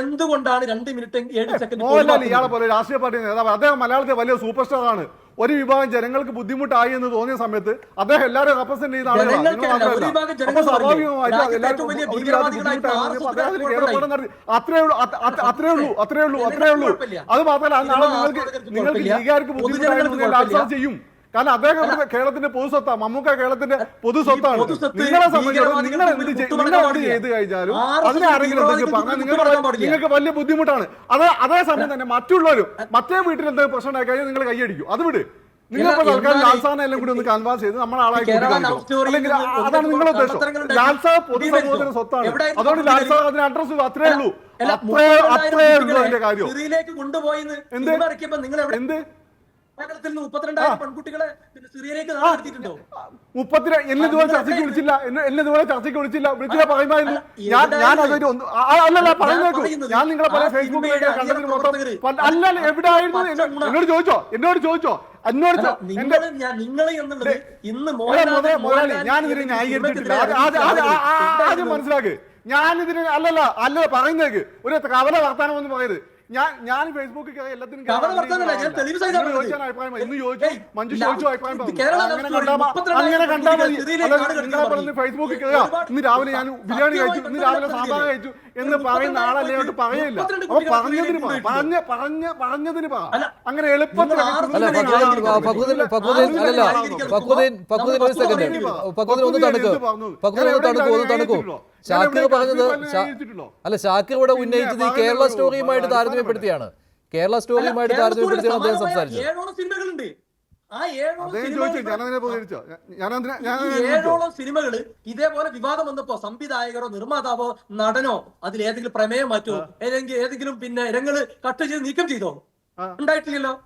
എന്തുകൊണ്ടാണ് 2 minute 7 second Mohanlal ഇയാളെ പോലെ രാഷ്ട്രീയ പാർട്ടി നേതാവ്, അദ്ദേഹം മലയാളത്തിലെ വലിയ സൂപ്പർ സ്റ്റാർ ആണ്. ഒരു വിഭാഗം ജനങ്ങൾക്ക് ബുദ്ധിമുട്ടായി എന്ന് തോന്നിയ സമയത്ത് അദ്ദേഹം എല്ലാവരും റെപ്രസെന്റ് ചെയ്യുന്ന ആളുകളാണ്. സ്വാഭാവികമായിട്ടും അത്രേ ഉള്ളൂ. അത് മാത്രമല്ല, നാളെ നിങ്ങൾക്ക് ലീഗുകാർക്ക് ബുദ്ധിമുട്ടായി ചെയ്യും. കാരണം അദ്ദേഹം കേരളത്തിന്റെ പൊതുസ്വത്താണ്. മമ്മൂക്ക കേരളത്തിന്റെ പൊതുസ്വത്താണ്. നിങ്ങളെ സംബന്ധിച്ചിടത്തോളം നിങ്ങൾ എന്ത് ചെയ്ത് കഴിഞ്ഞാലും അതിനെ ആരെങ്കിലും എന്തെങ്കിലും പറഞ്ഞാൽ നിങ്ങൾക്ക് വലിയ ബുദ്ധിമുട്ടാണ്. അതേസമയം തന്നെ മറ്റുള്ളവരും മറ്റേ വീട്ടിൽ എന്തെങ്കിലും പ്രശ്നം ഉണ്ടായി കഴിഞ്ഞാൽ നിങ്ങൾ കൈയടിക്കും. അത് വിട്. നിങ്ങളിപ്പോ തൽക്കാലം ലാൽസാനെ എല്ലാം കൂടി ഒന്ന് കൺവാൻസ് ചെയ്ത് നമ്മളെ ആളായി അല്ലെങ്കിൽ അതാണ് നിങ്ങളുടെ ഉദ്ദേശം. ലാൽസാ പൊതുസമൂഹത്തിന് സ്വത്താണ്. അതുകൊണ്ട് ലാൽസാ അതിന് അഡ്രസ് അത്രേ ഉള്ളൂ. അത്രേ ഉള്ളൂ അതിന്റെ കാര്യം. എന്ത് 32,000 പെൺകുട്ടികളെ സിറിയയിലേക്ക് എന്നെ ഇതുപോലെ ചർച്ചയ്ക്ക് വിളിച്ചില്ല. വിളിച്ചില്ല പറയുമായിരുന്നു. ഞാൻ അതൊരു അല്ലല്ല പറയുന്നേക്കൂ. ഞാൻ നിങ്ങളെ പല ഫേസ്ബുക്കിലേക്ക് കണ്ടതിന് മൊത്തം അല്ലല്ല എവിടെ ആയിരുന്നു എന്നോട് ചോദിച്ചോ. മുതലാളി ഞാനിതിനെ ന്യായീകരിച്ചിട്ടില്ല. ആദ്യം മനസ്സിലാക്ക്. ഞാനിതിന് അല്ലല്ല പറയുന്നേക്ക്. ഒരു കവല വർത്താനം എന്ന് പറയരുത്. ഞാൻ ഫേസ്ബുക്കിൽ എല്ലാത്തിനും മഞ്ജു ചോദിച്ചു അഭിപ്രായം അങ്ങനെ കണ്ടാൽ മതി. ഫേസ്ബുക്കിൽ ഇന്ന് രാവിലെ ഞാൻ ബിരിയാണി കഴിച്ചു, ഇന്ന് രാവിലെ സാമ്പാർ കഴിച്ചു എന്ന് പറയുന്ന ആളല്ലോട്ട് പറയില്ല. അപ്പൊ പറഞ്ഞതിന് അങ്ങനെ എളുപ്പത്തിൽ ഷാക്കിർ പറഞ്ഞത് ഷാക്കിർ ഇവിടെ ഉന്നയിച്ചത് ഈ കേരള സ്റ്റോറിയുമായിട്ട് താരതമ്യപ്പെടുത്തിയാണ്. കേരള സ്റ്റോറിയുമായിട്ട് താരതമ്യപ്പെടുത്തിയാണ് അദ്ദേഹം സംസാരിച്ചത്. 7ഓളം സിനിമകള് ഇതേപോലെ വിവാദം വന്നപ്പോ സംവിധായകരോ നിർമ്മാതാവോ നടനോ അതിലേതെങ്കിലും പ്രമേയം മാറ്റോ ഏതെങ്കിലും പിന്നെ രംഗങ്ങള് കട്ട് ചെയ്ത് നീക്കം ചെയ്തോ? ഉണ്ടായിട്ടില്ലല്ലോ.